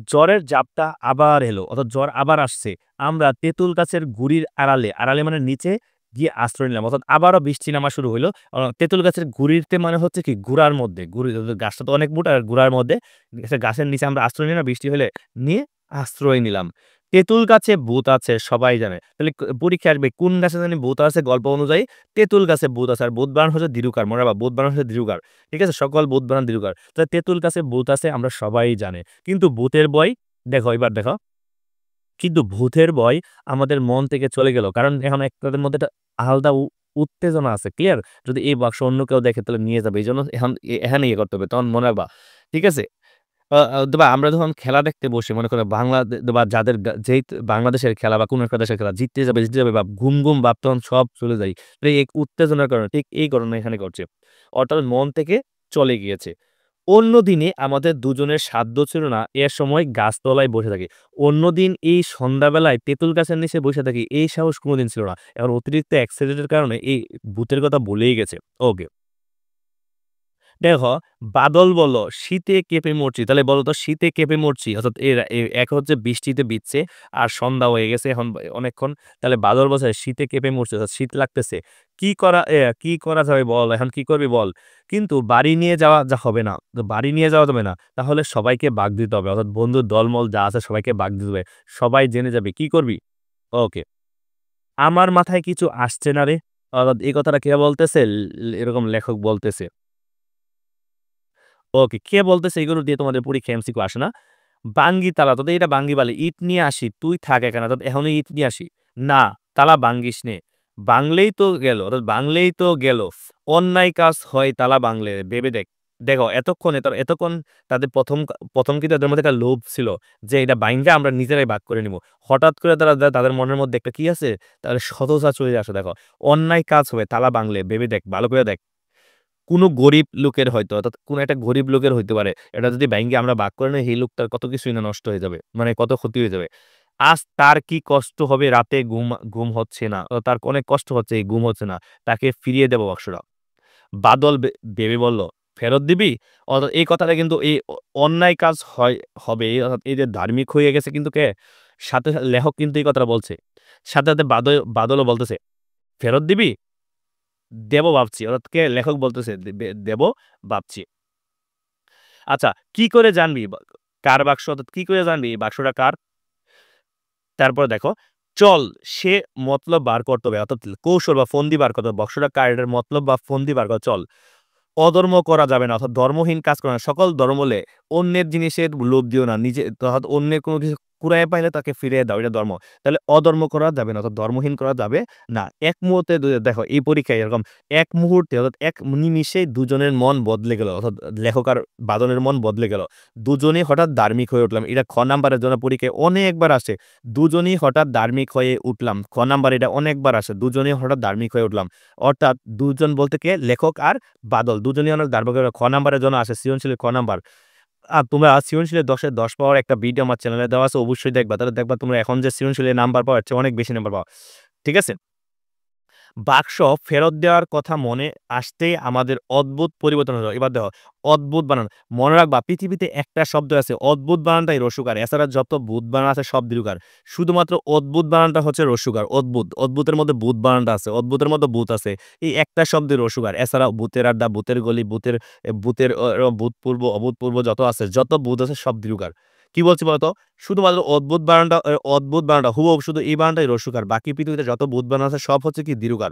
জ্বরের জাপটা আবার এলো অর্থাৎ জ্বর আবার আসছে। আমরা তেঁতুল গাছের গুড়ির আড়ালে মানে নিচে গিয়ে আশ্রয় নিলাম। অর্থাৎ আবারও বৃষ্টি নামা শুরু হইলো। তেঁতুল গাছের গুড়িতে মানে হচ্ছে কি গুড়ার মধ্যে। গাছটা তো অনেক মোটা আর গুড়ার মধ্যে একটা গাছের নিচে আমরা আশ্রয় নিলাম বৃষ্টি হলে, নিয়ে আশ্রয় নিলাম। তেঁতুল গাছে ভূত আছে সবাই জানে। তাহলে পরীক্ষায় আসবে কোন গাছে জানি ভূত আছে গল্প অনুযায়ী তেঁতুল গাছে ভূত আছে। আর ভূত বানান হচ্ছে দীর্ঘকার। মনে রাখবা ভূত বানান হচ্ছে দীর্ঘকার। ঠিক আছে? সকল ভূত বানান দীর্ঘকার। তাহলে তেঁতুল গাছে ভূত আছে আমরা সবাই জানে। কিন্তু ভূতের ভয় দেখো এবার দেখো। কিন্তু ভূতের ভয় আমাদের মন থেকে চলে গেল। কারণ এখন তাদের মধ্যে একটা আলাদা উত্তেজনা আছে। ক্লিয়ার? যদি এই বাক্স অন্য কেউ দেখে তাহলে নিয়ে যাবে। এজন্য এখানে ইয়ে করতে হবে। তখন মনে রাখবা। ঠিক আছে? আ আ বা আমরা যখন খেলা দেখতে বসি মনে করেন বা যাদের যেই বাংলাদেশের খেলা বা কোন একটা দেশের খেলা জিততে যাবে বা ঘুম ভাব তখন সব চলে যায়। তো এই উত্তেজনার কারণে ঠিক এই ঘটনা এখানে ঘটছে। অর্থাৎ মন থেকে চলে গিয়েছে। অন্যদিনে আমাদের দুজনের সাধ্য ছিল না এ সময় গাছতলায় বসে থাকি। অন্যদিন এই সন্ধ্যাবেলায় তেঁতুল গাছের নিচে বসে থাকি এই সাহস কোনদিন ছিল না। এখন অতিরিক্ত এক্সাইটেড এর কারণে এই ভূতের কথা ভুলেই গেছে। ওকে। দেখো, বাদল বলল, "শীতে কেঁপে মরছি।" তাহলে বলো তো শীতে কেঁপে মরছি। অর্থাৎ এক হচ্ছে বৃষ্টিতে ভিজছে আর সন্ধ্যা হয়ে গেছে এখন অনেকক্ষণ। তাহলে বাদল বলছে, "শীতে কেঁপে মরছি।" অর্থাৎ শীত লাগতেছে। কি করা যাবে বল? এখন কি করবি বল? কিন্তু বাড়ি নিয়ে যাওয়া হবে না। তো বাড়ি নিয়ে যাওয়া যাবে না। তাহলে সবাইকে ভাগ দিতে হবে। অর্থাৎ বন্ধুর দলমল যা আছে সবাইকে ভাগ দিতে হবে। সবাই জেনে যাবে। কি করবি? ওকে। আমার মাথায় কিছু আসছে না রে। অর্থাৎ এই কথাটা কে বলতেছে? এরকম লেখক বলতেছে। ওকে, কে বলতেছে এগুলো দিয়ে তোমাদের পরীক্ষায় এমসিকিউ আসে না? বাঙ্গি তালা তোদের এটা বাঙ্গি বালে। ইট নিয়ে আসি। তুই থাক এখানে। অর্থাৎ এখনই ইট নিয়ে আসি। না, তালা ভাঙ্গিস নে। বাংলেই তো গেল। অর্থাৎ বাংলেই তো গেল। অন্যায় কাজ হয় তালা বাংলে। ভেবে দেখ। দেখো এতক্ষণ তাদের ১ম কিন্তু এদের মধ্যে একটা লোভ ছিল যে এটা বাইঙ্গা আমরা নিজেরাই ভাগ করে নিব। হঠাৎ করে তাদের মনের মধ্যে একটা কি আছে? তাদের সততা চলে আসে দেখো। অন্যায় কাজ হবে তালা বাংলে। ভেবে দেখ, ভালো করে দেখ। কোনো গরিব লোকের হয়তো অর্থাৎ কোনো একটা গরিব লোকের হইতে পারে। এটা যদি ব্যাংকে আমরা ভাগ করে নেই, এই লোকটার কত কিছুই না নষ্ট হয়ে যাবে। মানে কত ক্ষতি হয়ে যাবে। আজ তার কি কষ্ট হবে রাতে ঘুম হচ্ছে না। তার অনেক কষ্ট হচ্ছে, এই ঘুম হচ্ছে না। তাকে ফিরিয়ে দেব বাক্সটা। বাদল ভেবে বলল, "ফেরত দিবি?" অর্থাৎ এই কথাটা কিন্তু এই অন্যায় কাজ হবে অর্থাৎ এই যে ধার্মিক হয়ে গেছে কিন্তু কে? লেখক কিন্তু এই কথাটা বলছে। সাথে বাদলও বলতেছে, "ফেরত দিবি?" দেব ভাবছি। অর্থাৎ লেখক বলতেছে দেব ভাবছি। আচ্ছা, কি করে জানবি কার বাক্স অর্থাৎ কি করে জানবি এই বাক্সটা কার? তারপরে দেখো, চল সে মতলব বার করতে হবে। অর্থাৎ কৌশল বা ফন্দি বার করতে হবে। বাক্সটা কার এটার মতলব বা ফন্দি বার কর চল। অধর্ম করা যাবে না। অর্থাৎ ধর্মহীন কাজ করা না। সকল ধর্ম হলে অন্যের জিনিসে লোভ দিও না। অর্থাৎ অন্যের কোনো কিছু কুড়ায়ে পাইলে তাকে ফিরিয়ে দাও। এটা ধর্ম। তাহলে অধর্ম করা যাবে না। অর্থাৎ ধর্মহীন করা যাবে না। এক মুহূর্তে দেখো এই পরীক্ষায় এরকম এক মুহূর্তে অর্থাৎ এক নিমিষেই দুজনের মন বদলে গেল। অর্থাৎ লেখক আর বাদনের মন বদলে গেল। দুজনেই হঠাৎ ধার্মিক হয়ে উঠলাম। এটা খ নাম্বারের জন্য পরীক্ষায় অনেকবার আসে। দুজনেই হঠাৎ ধার্মিক হয়ে উঠলাম। খ নাম্বার এটা অনেকবার আসে। দুজনেই হঠাৎ ধার্মিক হয়ে উঠলাম। অর্থাৎ দুজন বলতে কে লেখক আর বাদল দুজনেই অনেক দাঁড় খ নাম্বারের জন্য আসে সৃজনশীলের খ নাম্বার। তোমরা সৃজনশীলের ১০ এ ১০ পাওয়ার একটা ভিডিও আমার চ্যানেলে দেওয়া আছে অবশ্যই দেখবা। তাহলে দেখবা তোমরা এখন যে সৃজনশীলের নাম্বার পাওয়ার চেয়ে অনেক বেশি নাম্বার পাওয়া। ঠিক আছে? বাক্স ফেরত দেওয়ার কথা মনে আসতেই আমাদের অদ্ভুত পরিবর্তন হলো। এবার দেখো অদ্ভুত বানান। মনে রাখবা পৃথিবীতে একটা শব্দ আছে অদ্ভুত বানানটাই রস্যকার। এছাড়া যত ভূত বানান আছে সব দীর্ঘকার। শুধুমাত্র অদ্ভুত বানানটা হচ্ছে রস্যকার। অদ্ভুত। অদ্ভুতের মধ্যে ভূত বানানটা আছে। অদ্ভুতের মধ্যে ভূত আছে। এই একটা শব্দের রস্যকার। এছাড়াও ভূতের আড্ডা, ভূতের গলি, ভূতের ভূতপূর্ব, অভূতপূর্ব যত আছে, যত ভূত আছে সব দীর্ঘকার। কি বলছি বলতো? শুধুমাত্র অদ্ভুত বানানটা হুবহু শুধু এই বানানটাই রস্যকার। বাকি পৃথিবীতে যত ভূত বানান আছে সব হচ্ছে কি দীর্ঘকার।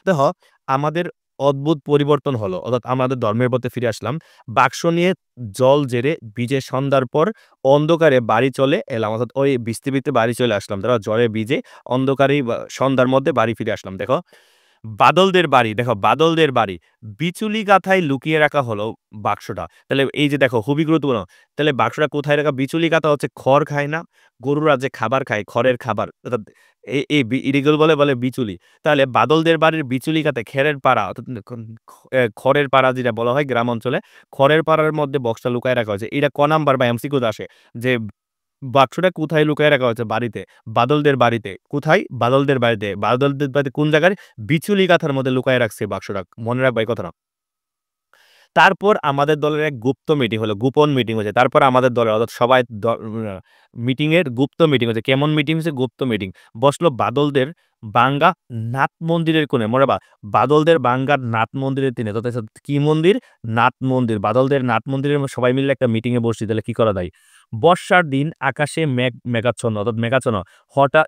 দেখো আমাদের অদ্ভুত পরিবর্তন হলো। অর্থাৎ আমাদের ধর্মের পথে ফিরে আসলাম। বাক্স নিয়ে জল জেরে ভিজে সন্ধ্যার পর অন্ধকারে বাড়ি চলে এলাম। অর্থাৎ ওই বৃষ্টি বাড়ি চলে আসলাম। তারা জ্বরে ভিজে অন্ধকারেই সন্ধ্যার মধ্যে বাড়ি ফিরে আসলাম। দেখো বাদলদের বাড়ি। বিচুলি কাঁথায় লুকিয়ে রাখা হলো বাক্সটা। তাহলে এই যে দেখো খুবই গুরুত্বপূর্ণ। তাহলে বাক্সটা কোথায় রাখা? বিচুলি কাঁথা হচ্ছে খড় খায় না? গরুরা যে খাবার খায়, খড়ের খাবার। অর্থাৎ এই এই এগুলো বলে বিচুলি। তাহলে বাদলদের বাড়ির বিচুলি কাঁথায় খেরের পাড়া অর্থাৎ খড়ের পাড়া যেটা বলা হয় গ্রাম অঞ্চলে, খড়ের পাড়ার মধ্যে বক্সটা লুকায় রাখা হয়েছে। এটা ক নাম্বার বা এমসিকিউতে আসে যে বাক্সটা কোথায় লুকায় রাখা হয়েছে? বাড়িতে। বাদলদের বাড়িতে। কোথায়? বাদলদের বাড়িতে। বাদলদের বাড়িতে কোন জায়গায়? বিচুলি কাঁথার মধ্যে লুকায় রাখছে বাক্সটা। মনে রাখবা এই কথাটা। তারপর আমাদের দলের এক গুপ্ত মিটিং হলো, গোপন মিটিং হয়েছে। তারপর আমাদের দলের অর্থাৎ সবাই মিটিং এর গুপ্ত মিটিং হয়েছে। কেমন মিটিং হয়েছে? গুপ্ত মিটিং। বসলো বাদলদের বাঙ্গা নাথ মন্দিরের কোণে, মনে বা বাদলদের বাঙ্গার নাথ মন্দিরের তিনে, তো কি মন্দির? নাথ মন্দির। বাদলদের নাথ মন্দিরের সবাই মিলে একটা মিটিং এ বসছি, তাহলে কি করা যায়? বর্ষার দিন আকাশে মেঘাচ্ছন্ন, অর্থাৎ মেঘাচ্ছন্ন, হঠাৎ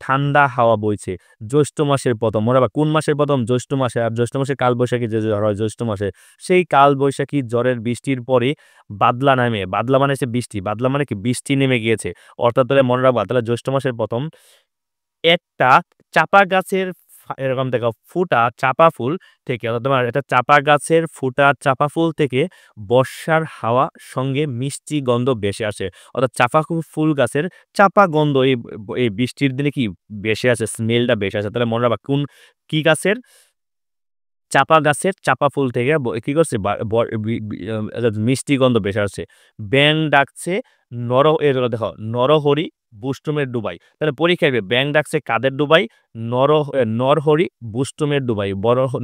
ঠান্ডা হাওয়া বইছে। জ্যৈষ্ঠ মাসের প্রথম, মনে বা কোন মাসের প্রথম? জ্যৈষ্ঠ মাসে। আর জ্যৈষ্ঠ মাসে কালবৈশাখী যে ঝড় হয় জ্যৈষ্ঠ মাসে, সেই কালবৈশাখী ঝড়ের বৃষ্টির পরে বাদলা নামে, বাদলা মানে হচ্ছে বৃষ্টি, বাদলা মানে কি বৃষ্টি নেমে গিয়েছে। অর্থাৎ তাহলে মনে রাখবা, তাহলে জ্যৈষ্ঠ মাসের প্রথম একটা চাপা গাছের এরকম দেখো ফুটা চাপা ফুল থেকে, অর্থাৎ তোমার এটা চাপা গাছের ফুটা চাপা ফুল থেকে বর্ষার হাওয়া সঙ্গে মিষ্টি গন্ধ ভেসে আসে। অর্থাৎ চাপা ফুল গাছের চাপা গন্ধ এই এই বৃষ্টির দিনে কি ভেসে আসে, স্মেলটা ভেসে আসে। তাহলে মনে রাখবা কোন কি গাছের? চাপা গাছের চাপা ফুল থেকে কি করছে মিষ্টি গন্ধ ভেসে আসছে। ব্যাং ডাকছে দেখো নরহরি বুষ্টুমের ডুবাই। তাহলে পরীক্ষায় ব্যাং ডাকছে কাদের ডুবাই? নরহরি বুষ্টুমের ডুবাই।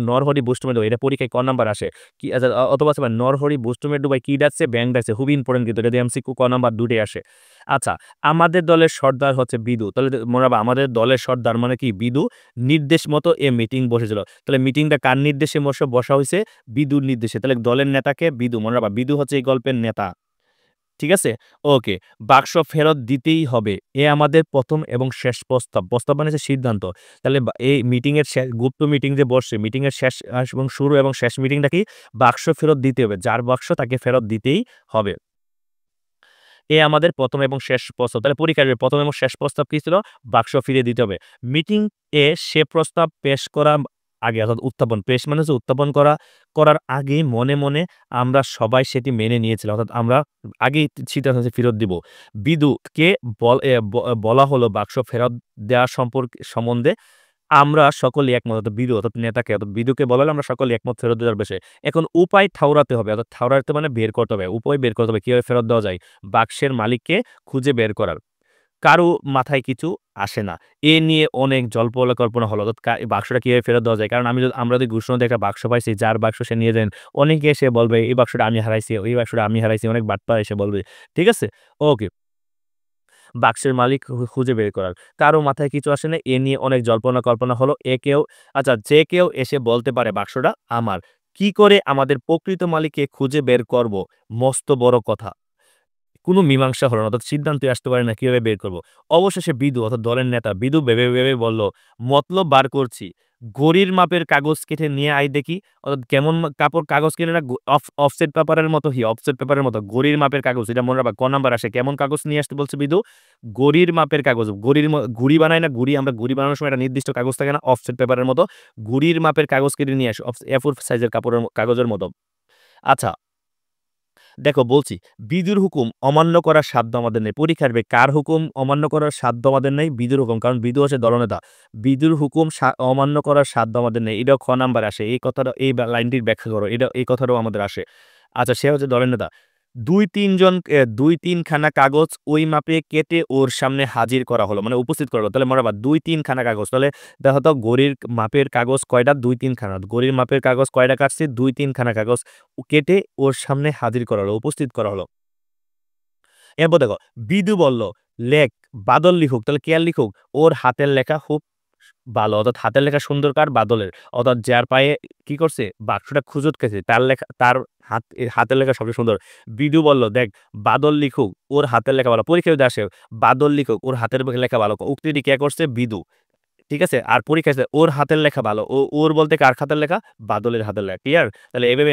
নরহরি বুষ্টুমের ডুবাই, এটা পরীক্ষায় ক নাম্বার আসে? কি আচ্ছা, অথবা নরহরি বুষ্টুমের ডুবাই কি ডাকছে? ব্যাং ডাকছে। খুবই ইম্পর্টেন্ট, কিন্তু এটা এমসিকিউ ক নাম্বার দুটোই আসে। আচ্ছা, আমাদের দলের সর্দার হচ্ছে বিদু। তাহলে মনে রাখবা, আমাদের দলের সর্দার মানে কি? বিদু। নির্দেশ মতো এ মিটিং বসেছিল। তাহলে মিটিংটা কার নির্দেশে বসা হয়েছে? বিদুর নির্দেশে। তাহলে দলের নেতাকে বিদু, মনে রাখবা বিদু হচ্ছে এই গল্পের নেতা। ঠিক আছে? ওকে। বাক্স ফেরত দিতেই হবে, এ আমাদের প্রথম এবং শেষ প্রস্তাব। প্রস্তাব মানে হচ্ছে সিদ্ধান্ত। তাহলে এই মিটিং এর গুপ্ত মিটিং যে বসছে, মিটিং এর শেষ এবং শুরু এবং শেষ মিটিংটা কি? বাক্স ফেরত দিতে হবে, যার বাক্স তাকে ফেরত দিতেই হবে। এ আমাদের প্রথম এবং শেষ প্রস্তাব। তাহলে পরীক্ষার প্রথম এবং শেষ প্রস্তাব কি ছিল? বাক্স ফিরিয়ে দিতে হবে। মিটিং এ সে প্রস্তাব পেশ করা আগে, অর্থাৎ উত্থাপন, পেশ মানে হচ্ছে উত্থাপন করার আগে মনে মনে আমরা সবাই সেটি মেনে নিয়েছিলাম, অর্থাৎ আমরা আগেই সিদ্ধান্ত ফেরত দিব। বিদুকে বলা হলো বাক্স ফেরত দেওয়া সম্বন্ধে আমরা সকলে একমত, অর্থাৎ বিদু অর্থাৎ নেতাকে, অর্থাৎ বিদুকে বলা হলো আমরা সকলে একমত ফেরত দেওয়ার বিষয়ে। এখন উপায় ঠাউরাতে হবে, অর্থাৎ ঠাউরাতে মানে বের করতে হবে, উপায় বের করতে হবে কিভাবে ফেরত দেওয়া যায়, বাক্সের মালিককে খুঁজে বের করার। কারো মাথায় কিছু আসে না। এ নিয়ে অনেক জল্পনা হলো, অর্থাৎ বাক্সটা কিভাবে ফেরত দেওয়া যায়। কারণ আমরা যদি ঘোষণা দিয়ে একটা বাক্স পাইছি, যার বাক্স সে নিয়ে যান, অনেকে এসে বলবে এই বাক্সটা আমি হারাইছি, ওই বাক্সটা আমি হারাইছি, অনেক বাটপার এসে বলবে। ঠিক আছে? ওকে। বাক্সের মালিক খুঁজে বের করার। কারো মাথায় কিছু আসে না, এ নিয়ে অনেক জল্পনা হলো। আচ্ছা, যে কেউ এসে বলতে পারে বাক্সটা আমার। কি করে আমাদের প্রকৃত মালিককে খুঁজে বের করব? মস্ত বড় কথা। কোনো মীমাংসা হলো না, অর্থাৎ সিদ্ধান্তে আসতে পারে না কিভাবে বের করব। অবশেষে বিদু, অর্থাৎ দলের নেতা বিদু ভেবে বলল, মতলব বার করছি। ঘড়ির মাপের কাগজ কেটে নিয়ে আয় দেখি। অর্থাৎ কেমন কাগজ কেটে না? অফসেট পেপারের মতো, অফসেট পেপারের মতো ঘড়ির মাপের কাগজ। এটা মনে রাখবা ক নাম্বার আসে। কেমন কাগজ নিয়ে আসতে বলছে বিদু? ঘড়ির মাপের কাগজ। ঘুড়ি বানায় না, আমরা ঘুড়ি বানানোর সময় একটা নির্দিষ্ট কাগজ থাকে না, অফসেট পেপারের মতো। ঘড়ির মাপের কাগজ কেটে নিয়ে আসো, A4 সাইজের কাগজের মতো। আচ্ছা, দেখো বলছি, বিদুর হুকুম অমান্য করার সাধ্য আমাদের নেই। পরীক্ষার কার হুকুম অমান্য করার সাধ্য আমাদের নেই? বিদুর হুকুম, কারণ বিদু হচ্ছে দলনেতা। বিদুর হুকুম অমান্য করার সাধ্য আমাদের নেই, এটাও খ নাম্বার আসে। এই কথাটা, এই লাইনটির ব্যাখ্যা করো, এই কথাটাও আমাদের আসে। আচ্ছা, সে হচ্ছে দলের নেতা। দুই তিনখানা কাগজ ওই মাপে কেটে ওর সামনে হাজির করা হলো, মানে উপস্থিত করা হলো। তাহলে মনে রাখবা 2-3 খানা কাগজ। তাহলে দেখো তো, ঘড়ির মাপের কাগজ কয়টা? 2-3 খানা। ঘড়ির মাপের কাগজ কয়টা কাটছে? 2-3 খানা কাগজ কেটে ওর সামনে হাজির করা হলো, উপস্থিত করা হলো। এরপর দেখো, বিদু বলল, লেখ, বাদল লিখুক। তাহলে কে লিখুক? ওর হাতের লেখা খুব ভালো, অর্থাৎ হাতের লেখা সুন্দর কার? বাদলের। অর্থাৎ যার পায়ে কি করছে? বাক্সটা খুঁজত খেয়েছে, তার লেখা, তার হাতের লেখা সবচেয়ে সুন্দর। বিদু বলল, দেখ, বাদল লিখুক, ওর হাতের লেখা ভালো। পরীক্ষা যদি আসে বাদল লিখুক, ওর হাতের লেখা ভালো, উক্তিটি কে করছে? বিদু। ঠিক আছে? আর পরীক্ষা আসে ওর হাতের লেখা ভালো, ওর বলতে কার হাতের লেখা? বাদলের হাতের লেখা। ক্লিয়ার? তাহলে এভাবে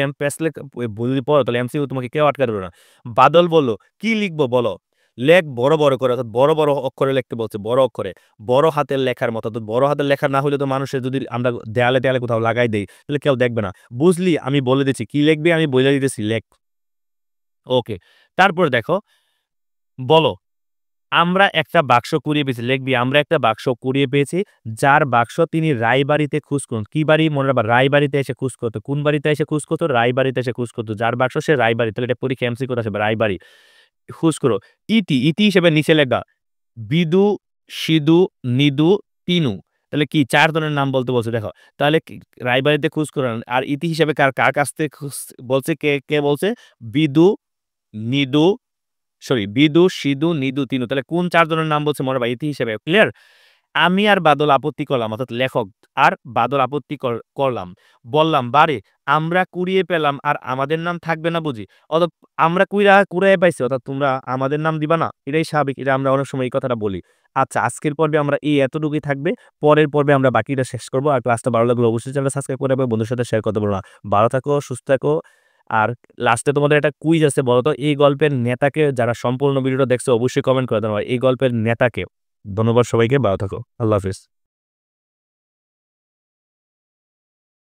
যদি পড়ো, তাহলে এমসিকিউ তোমাকে কেউ আটকাতে পারবে না। বাদল বলল, কি লিখবো বলো? লেখ বড় বড় করে, অর্থাৎ বড় বড় অক্ষরে লিখতে বলছে, বড় অক্ষরে, বড় হাতের লেখার মতো। তো বড় হাতের লেখা না হলে তো মানুষের, যদি আমরা দেয়ালে দেয়ালে কোথাও লাগাই দেই, তাহলে কেউ দেখবে না। বুঝলি? আমি বলে দিচ্ছি কি লিখবি, আমি বলে দিতেছি, লেখ। ওকে। তারপর দেখো, বলো, আমরা একটা বাক্স কুড়িয়ে পেয়েছি। লিখবি, আমরা একটা বাক্স কুড়িয়ে পেয়েছি, যার বাক্স তিনি রায়বাড়িতে খোঁজ করুন। কি বাড়ি? মনে রাখবা, রায়বাড়িতে এসে খোঁজ করতো। কোন বাড়িতে এসে খোঁজ করতো? রায়বাড়িতে এসে খোঁজ করতো। যার বাক্স সে রায়বাড়ি। তাহলে এটা পরীক্ষা এমসিকিউ আসবে, রায়বাড়ি খোঁজ করো। ইতি হিসেবে নিচে লেখা, বিদু, সিদু, নিদু, তিনু। তাহলে কি ৪ জনের নাম বলতে বলছে দেখো। তাহলে কি রায়বাড়িতে খোঁজ করেন। আর ইতি হিসেবে কার কাছ থেকে বলছে কে বলছে? বিদু, নিদু বিদু, সিদু, নিদু, তিনু। তাহলে কোন ৪ জনের নাম বলছে মনে ভাই ইতি হিসেবে ক্লিয়ার? আমি আর বাদল আপত্তি করলাম অর্থাৎ লেখক আর বাদল আপত্তি করলাম। বললাম, "বারে আমরা কুড়িয়ে পেলাম আর আমাদের নাম থাকবে না বুঝি? আমরা কুড়ায়ে পাইছি অর্থাৎ তোমরা আমাদের নাম দিবা না?" এটাই স্বাভাবিক। এটা আমরা অনেক সময় এই কথাটা বলি। আচ্ছা আজকের পর্বে আমরা এই এতটুকুই থাকবে। পরের পর্বে আমরা বাকিটা শেষ করব। আর ক্লাসটা ভালো লাগলে অবশ্যই চ্যানেলটা সাবস্ক্রাইব করে রাখবে। বন্ধুদের সাথে শেয়ার করতে ভুলো না। ভালো থাকো, সুস্থ থাকো। আর লাস্টে তোমাদের একটা কুইজ আছে বলো তো এই গল্পের নেতাকে যারা সম্পূর্ণ ভিডিওটা দেখছো অবশ্যই কমেন্ট করে দেওয়া। এই গল্পের নেতাকে ধন্যবাদ সবাইকে ভালো থাকো। আল্লাহ হাফেজ।